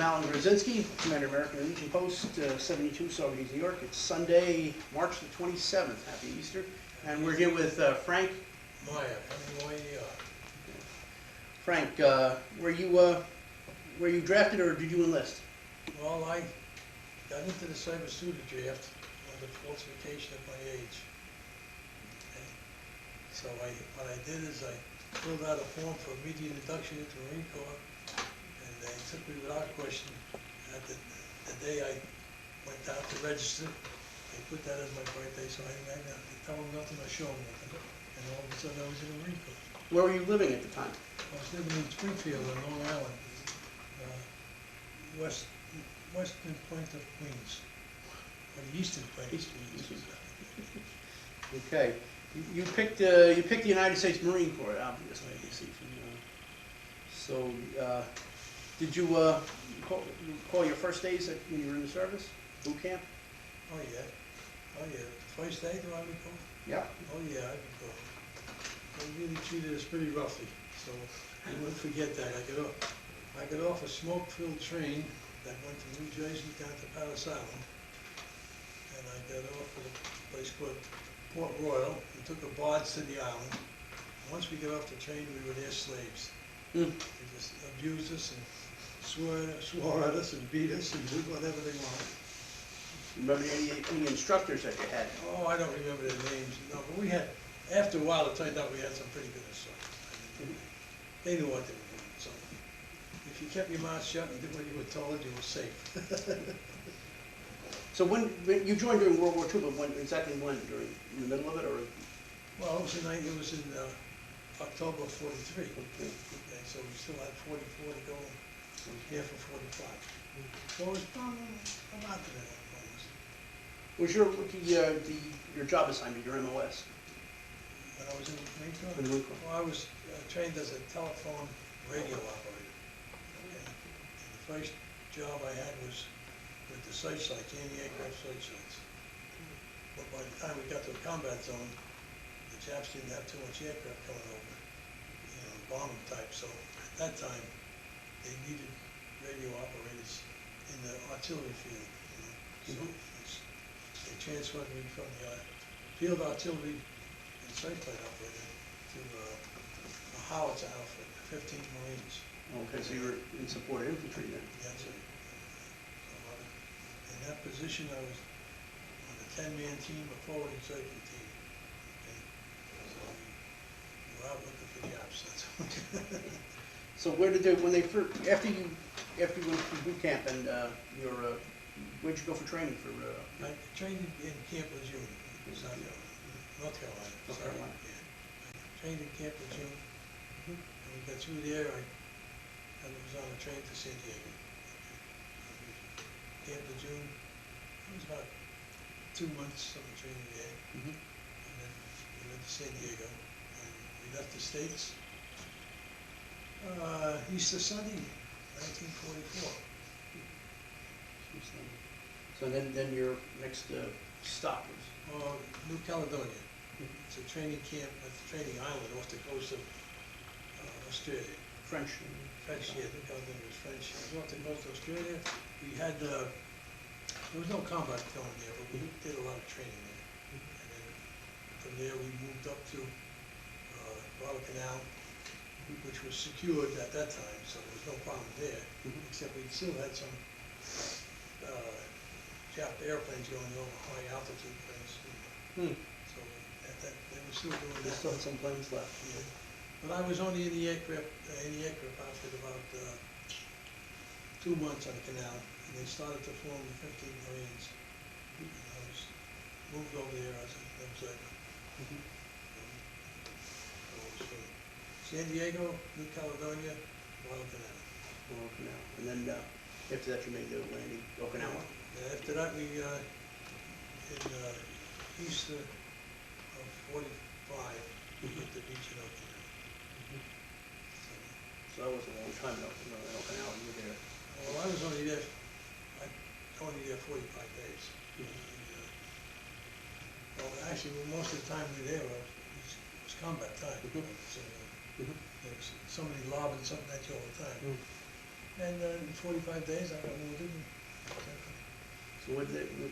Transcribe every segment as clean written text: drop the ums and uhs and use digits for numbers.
Walter Greczynski, Commander American Legion Post, 72, Saugerties, New York. It's Sunday, March the 27th. Happy Easter. And we're here with Frank. Myer, M-Y-E-R. Frank, were you drafted or did you enlist? Well, I got into the cyber student draft under falsification of my age. Okay. So what I did is I filled out a form for immediate induction into the Marine Corps, and they took me without question. At the day I went down to register, they put that as my birthday, so I didn't have to tell them nothing or show them nothing. And all of a sudden I was in the Marine Corps. Where were you living at the time? I was living in Springfield on Long Island, western point of Queens, or the eastern point of Queens. Okay. You picked the United States Marine Corps, obviously. You see from, so, did you call your first days when you were in the service? Boot camp? Oh yeah, oh yeah. First day, do I recall? Yeah. Oh yeah, I recall. They really treated us pretty roughly, so I won't forget that. I got off a smoke-filled train that went from New Jersey down to Paris Island, and I got off at a place called Port Royal and took a barge to the island. Once we got off the train, we were their slaves. They just abused us and swore at us and beat us and did whatever they wanted. Remember any instructors that you had? Oh, I don't remember their names, no, but we had, after a while, it turned out we had some pretty good instructors. They knew what they were doing, so if you kept your mouth shut and did what you were told, you were safe. So when you joined during World War II, but exactly when? In the middle of it, or? Well, it was in October of '43. Okay, so we still had 44 to go. I was here for 45. So it was about that almost. Was your job assignment, your MOS? When I was in the Marine Corps? In the Marine Corps. Well, I was trained as a telephone radio operator. Okay. And the first job I had was with the searchlights, anti-aircraft searchlights. But by the time we got to the combat zone, the Japs didn't have too much aircraft coming over, bombing type. So at that time, they needed radio operators in the artillery field. So they transferred me from the field artillery and searchlight operator to a howitzer outfit, 15 Marines. Okay, so you were in support of infantry then? That's it. In that position, I was on a 10-man team, a forward and searching team. Okay? So we were out looking for Japs. That's all. So where did after you went through boot camp and where'd you go for training for? I trained in Camp Lejeune, North Carolina. North Carolina. Yeah. I trained in Camp Lejeune, and we got through there. I was on a train to San Diego. Okay. Camp Lejeune, it was about 2 months on the training there, and then we went to San Diego, and we left the States. Easter Sunday, 1944. So then your next stop was? New Caledonia. It's a training camp, a training island off the coast of Australia. French. French, yeah, New Caledonia was French. It was off the coast of Australia. We had, there was no combat going there, but we did a lot of training there. And then from there we moved up to Guadalcanal, which was secured at that time, so there was no problem there, except we still had some Jap airplanes going over, high altitude planes. So they were still doing that. There's still some planes left. Yeah. But I was only in the aircraft outfit about 2 months on the canal, and they started to form the 15 Marines. And I was moved over there as an observer. San Diego, New Caledonia, Guadalcanal. Guadalcanal. And then after that you made the landing, Okinawa. And after that we, in Easter of '45, we hit the beach in Okinawa. So that was a long time in Okinawa, you were there. Well, I was only there 45 days. Well, actually, most of the time we were there was combat time. So, there was somebody lobbing something at you all the time. And in 45 days, I got wounded.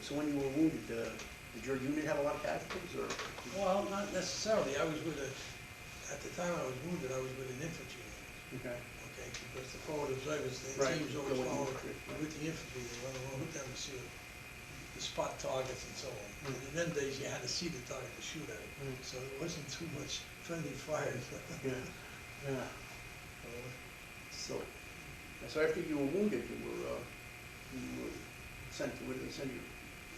So when you were wounded, did your unit have a lot of casualties, or? Well, not necessarily. I was with at the time I was wounded, I was with an infantry unit. Okay. Okay, because the forward observers, the Right, teams go always with the follow infantry, right. with the infantry, they run along with them to see the spot targets and so on. Mm. And in them days, you had to see the target to shoot at it, Mm. so there wasn't too much friendly fire. Yeah, yeah. So after you were wounded, you were sent to, where did they send you?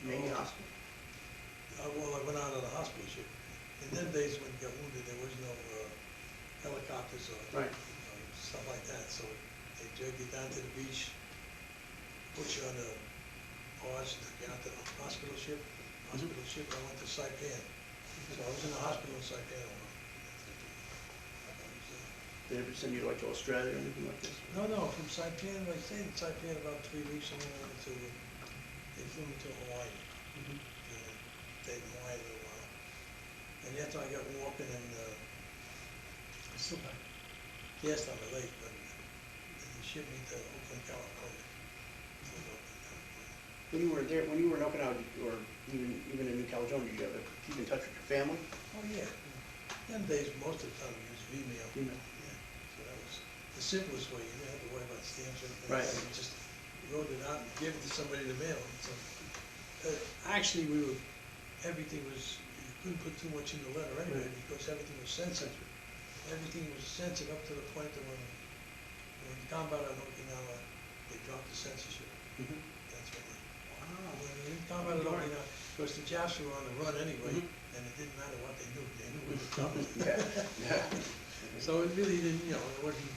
Navy hospital? Well, I went out on a hospital ship. In them days, when you got wounded, there was no helicopters or Right. stuff like that, so they drag you down to the beach, put you on a barge, took you out to the hospital ship, I went to Saipan. So I was in the hospital in Saipan a while. Did they ever send you like to Australia or anything like this? No, from Saipan, I stayed in Saipan about 3 weeks, and then I went to, they flew me to Hawaii. Mhm. And stayed in Hawaii a little while. And after I got walking and, I still got gassed on the lake, but they shipped me to Oakland, California. When you were there, when you were in Okinawa, or even in New Caledonia, did you ever keep in touch with your family? Oh, yeah. Them days, most of the time, we used email. Email. Yeah, so that was the simplest way. You didn't have to worry about stamps or anything. Right. You just wrote it out and gave it to somebody to mail. So, actually, everything was, you couldn't put too much in the letter anyway, Right. because everything was censored. Everything was censored up to the point that when the combat on Okinawa, they dropped the censorship. Mhm. That's when they, Wow. when the combat on Okinawa, because the Japs were on the run anyway, Mhm. and it didn't matter what they knew we were coming. Yeah. So it really didn't, it wasn't,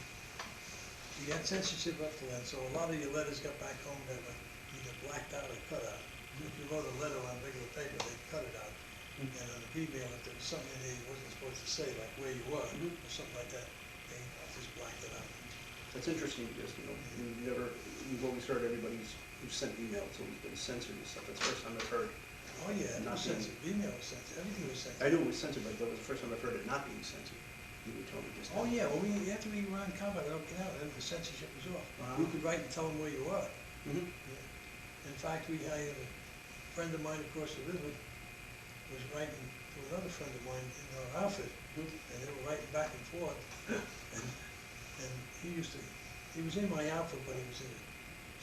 you got censorship up to then, so a lot of your letters got back home that were either blacked out or cut out. If you wrote a letter on regular paper, they'd cut it out. Mhm. And on the email, if there was something in there you wasn't supposed to say, like where you were, Mhm. or something like that, they just blacked it out. That's interesting because, you've always heard everybody's who's sent email, it's always been censored and stuff. That's the first time I've heard. Oh, yeah, it Not was being- censored, email was censored, everything was censored. I knew it was censored, but that was the first time I've heard it not being censored. You were telling me just now. Oh, yeah, well, after we were on combat at Okinawa, then the censorship was off. Wow. You could write and tell them where you were. Mhm. Yeah. In fact, I had a friend of mine across the river was writing to another friend of mine in our outfit, Mhm. and they were writing back and forth. And he was in my outfit, but he was in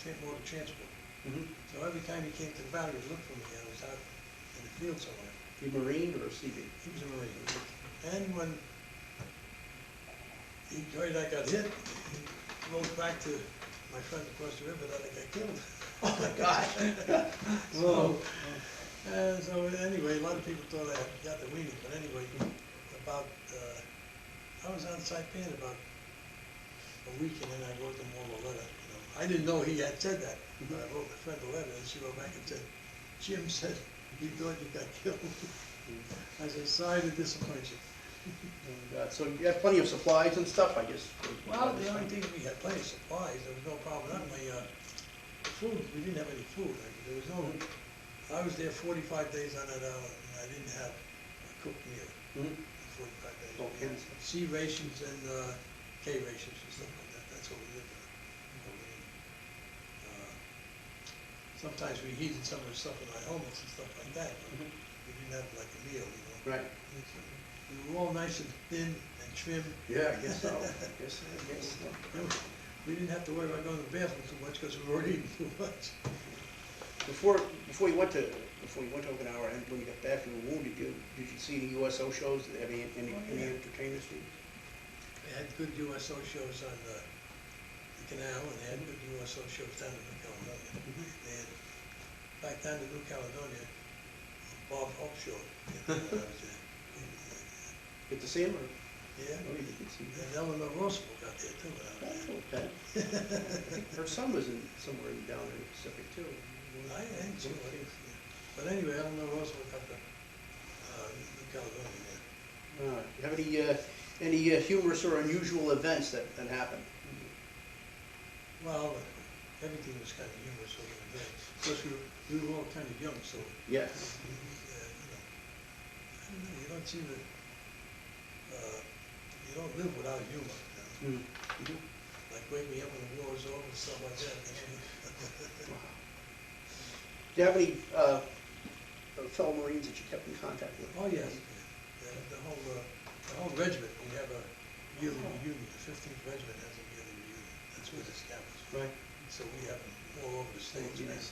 the motor transport. Mhm. So every time he came to the battery to look for me, I was out in the field somewhere. You Marine or CV? He was a Marine. And when he heard I got hit, he wrote back to my friend across the river that I got killed. Oh my gosh. So anyway, a lot of people thought I had got the weenie, but anyway, I was on Saipan about a week, and then I wrote them all a letter. I didn't know he had said that, but I wrote my friend a letter, and she wrote back and said, Jim said, we thought you got killed. I said, sorry to disappoint you. So you have plenty of supplies and stuff, I guess. Well, the only thing, we had plenty of supplies, there was no problem. Not my, food, we didn't have any food. There was no, I was there 45 days on that island, and I didn't have a cooked meal Mhm. in 45 days. Oh, We had yes. C rations and K rations and stuff like that. That's what we lived on. Sometimes we heated some of the stuff in our helmets and stuff like that, but Mhm. we didn't have like a meal, Right. We were all nice and thin and trim. Yeah, I guess so. I guess so. We didn't have to worry about going to the bathroom too much because we were already eating too much. Before you went to Okinawa, and when you got back, you were wounded. Did you see any USO shows? Did they have any Oh, yeah. entertainers? They had good USO shows on the canal, and they had good USO shows down in New Caledonia. They had, back down to New Caledonia, Bob Hope showed. Get to see him, or? Yeah, Oh, you didn't see him. and Eleanor Roosevelt got there too. when I was Oh, there. okay. Her son was somewhere down in the Pacific too. I ain't sure. But anyway, Eleanor Roosevelt got the New Caledonia, yeah. You have any humorous or unusual events that happened? Well, everything was kind of humorous over there. Plus, we were all kind of young, so, Yeah. I don't know, you don't seem to, you don't live without humor, Mhm. Like wake me up when the war was over and stuff like that. Do you have any fellow Marines that you kept in contact with? Oh, yes. The whole regiment, we have a yearly reunion. The 15th Regiment has a yearly reunion. That's where it's established. Right. So we have them all over the States. Oh, yes.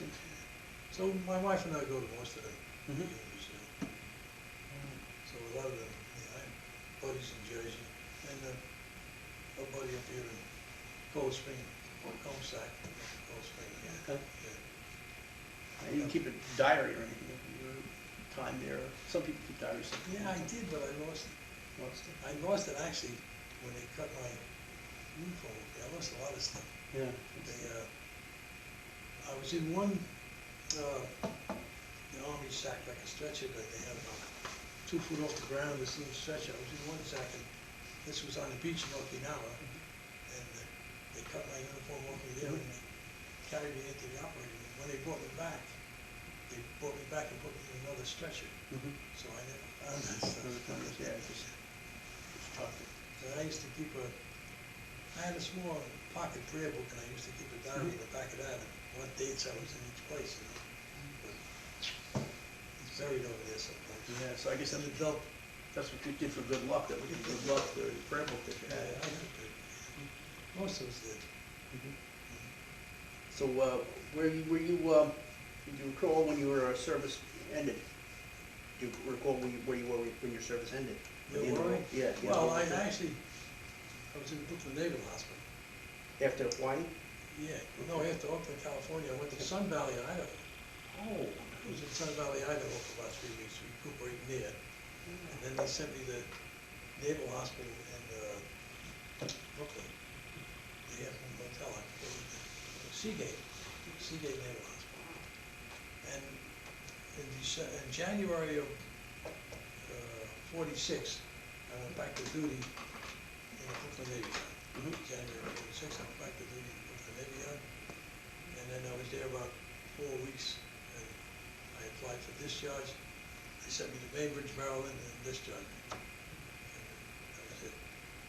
So my wife and I go to most of the Mhm. reunions. So a lot of them, I have buddies in Jersey, and a buddy up here in Cold Spring, or Comsack, Cold Spring. Okay. Yeah. And you keep a diary or anything of your time there? Some people keep diaries. Some people Yeah, I did, but I lost it. lost it. I lost it actually when they cut my uniform. I lost a lot of stuff. Yeah. I was in one, the Army sack like a stretcher, but they had about 2 foot off the ground, this little stretcher. I was in one sack, and this was on the beach in Okinawa, and they cut my uniform off me there, and they carried me into the operating room. When they brought me back and put me in another stretcher, Mhm. so I never found that stuff. Yeah, it's tough. And I used to keep I had a small pocket prayer book, and I used to keep a diary in the back of that, and what dates I was in each place, But it's buried over there someplace. Yeah, so I guess An that's adult. what you did for good luck, that was good luck, the prayer book that you Yeah, had. I had good. Most of us did. So, do you recall when your service ended? Do you recall where you were when your service ended? Yeah, In the were war? I? Yeah. Well, I was in Brooklyn Naval Hospital. After Hawaii? Yeah, no, after Oakland, California, I went to Sun Valley, Idaho. Oh. I was in Sun Valley, Idaho for about 3 weeks, recuperating there. And then they sent me to Naval Hospital in Brooklyn. They have one hotel, I forget what Seagate Naval Hospital. And in January of '46, I went back to duty in the Brooklyn Navy Yard. January of '46, I went back to duty in the Brooklyn Navy Yard. And then I was there about 4 weeks, and I applied for discharge. They sent me to Bainbridge, Maryland, and discharged me. And that was it.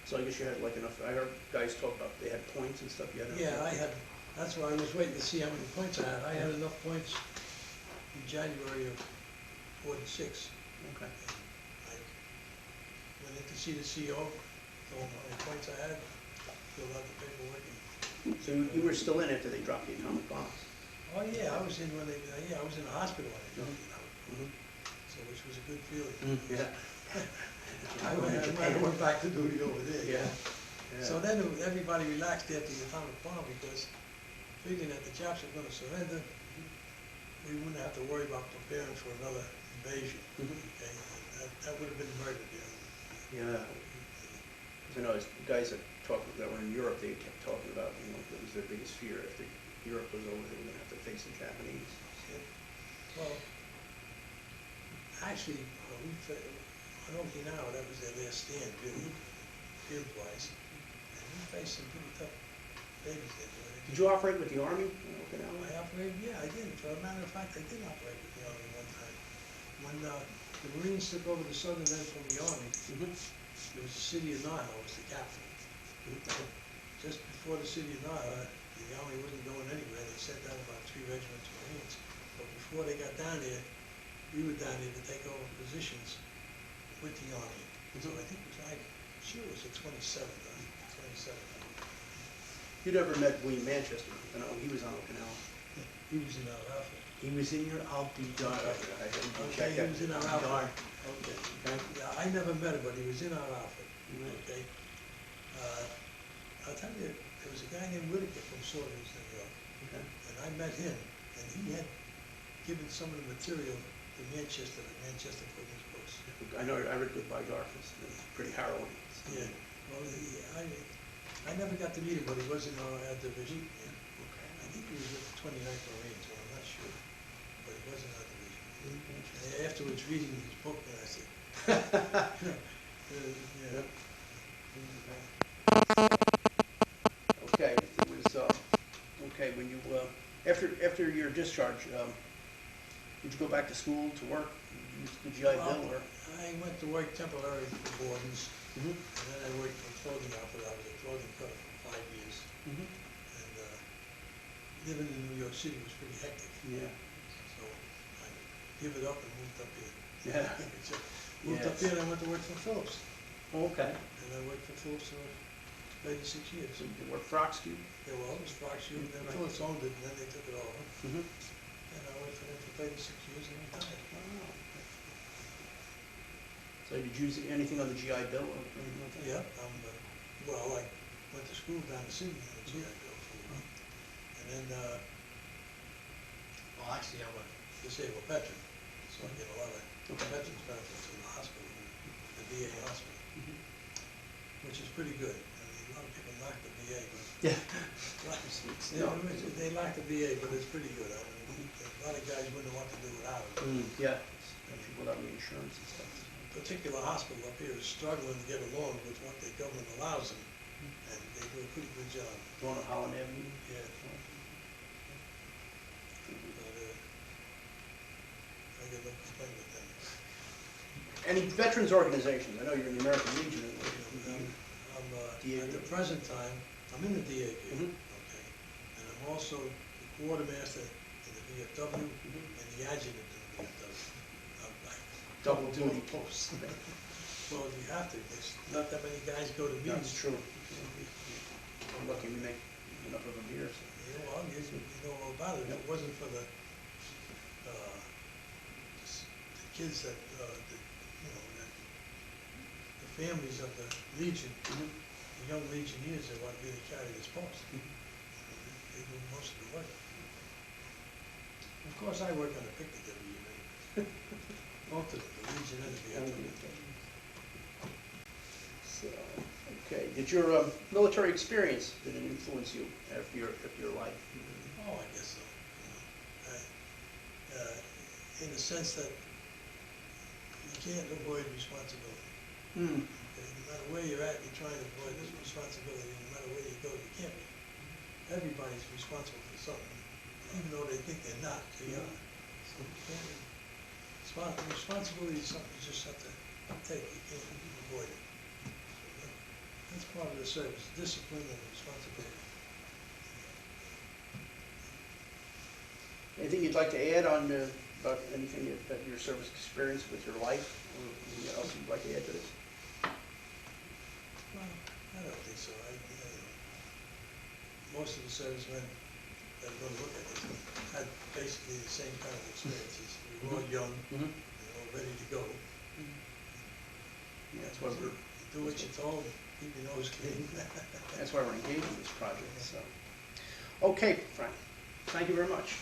So I guess you had like enough, I heard guys talk about they had points and stuff, you had enough? Yeah, I had, that's why I was waiting to see how many points I had. I had enough points in January of '46. Okay. I went in to see the CO, told him how many points I had, filled out the paperwork. So you were still in after they dropped the atomic bombs? Oh, yeah, I was in I was in the hospital when they dropped me out. So, which was a good feeling. Yeah. I went back to duty over there. Yeah. So then everybody relaxed after the atomic bomb, because figuring that the Japs were gonna surrender, we wouldn't have to worry about preparing for another invasion. Okay, that would have been murder, Yeah. Because I know guys that were in Europe, they kept talking about, that was their biggest fear. After Europe was over, they were gonna have to face the Japanese. Well, actually, on Okinawa, that was their last stand, really, field-wise. And we faced some pretty tough babies there. Did you operate with the Army in Okinawa? I operated, yeah, I did. For a matter of fact, I did operate with the Army one time. When the Marines took over the southern end from the Army, there was the city of Naha was the capital. Just before the city of Naha, the Army wasn't going anywhere. They sent down about 3 regiments of Marines. But before they got down there, we were down there to take over positions with the Army. So I think I'm sure it was the 27th. You never met William Manchester? No, he was on Okinawa. He was in our outfit. He was in your, I'll be darned. Okay, he was in our outfit. Okay. Okay. Yeah, I never met him, but he was in our outfit. Right. Okay. I'll tell you, there was a guy named Whitaker from Saugerties, New York, Okay. and I met him, and he had given some of the material to Manchester, that Manchester put in his books. I know, I read Goodbye Darkness, it's pretty harrowing. Yeah, well, I never got to meet him, but he was in our division. Yeah. I think he was with the 29th Marines, well, I'm not sure, but he was in our division. And afterwards, reading his book, and I said, yeah. Okay, it was, okay, when you, after your discharge, did you go back to school to work? Did you GI Bill or? I went to work temporarily for Gordon's, Mhm. and then I worked for a clothing outfit. I was a clothing cutter for 5 years. Mhm. And living in New York City was pretty hectic. Yeah. So I give it up and moved up here. Yeah. Moved up here and I went to work for Phillips. Okay. And I worked for Phillips for 36 years. So you work for Oxcube? Yeah, well, it was Fox Shoe, then Right. Phillips owned it, and then they took it over. Mm-hmm. And I worked for them for 36 years and retired. So did you use anything on the GI Bill or anything like that? Yeah, well, I went to school down the city in the GI Bill for a while. And then, well, actually, I'm a disabled veteran, so I get a lot of veterans benefits from the hospital, the VA hospital, Mhm. which is pretty good. I mean, a lot of people knock the VA, but Yeah. they like the VA, but it's pretty good. I mean, a lot of guys wouldn't want to do without it. Yeah, especially without the insurance and stuff. Particular hospital up here is struggling to get along with what the government allows them, and they do a pretty good job. Going on Holland Avenue? Yeah. But, I get no complaint with them. Any veterans organizations? I know you're in the American Legion. At the present time, I'm in the DAP, Mhm. okay, and I'm also the quartermaster in the VFW and the adjutant in the VFW. Double duty posts. Well, you have to, there's not that many guys go to meetings. That's true. We're lucky we make enough of them here. So. You know, you know all about it. If it wasn't for the kids that, the families of the Legion, the young Legionnaires that want to really carry this post. They do most of the work. Of course, I work on the picnic every year. Both the Legion and the VFW. So, okay. Did your military experience, did it influence you after your life? Oh, I guess so. In the sense that you can't avoid responsibility. Hmm. Okay? No matter where you're at, you're trying to avoid this responsibility. No matter where you go, you can't be. Everybody's responsible for something, even though they think they're not. They are. So you can't be. Responsibility is something you just have to take. You can't avoid it. So that's part of the service: discipline and responsibility. Anything you'd like to add on about anything that your service experience with your life, or anything else you'd like to add to this? Well, I don't think so. Most of the servicemen that are going to look at this had basically the same kind of experiences. We were all young, all ready to go. Yeah, that's why we're Do what you're told, keep your nose clean. engaged in this project. So, okay, Frank. Thank you very much.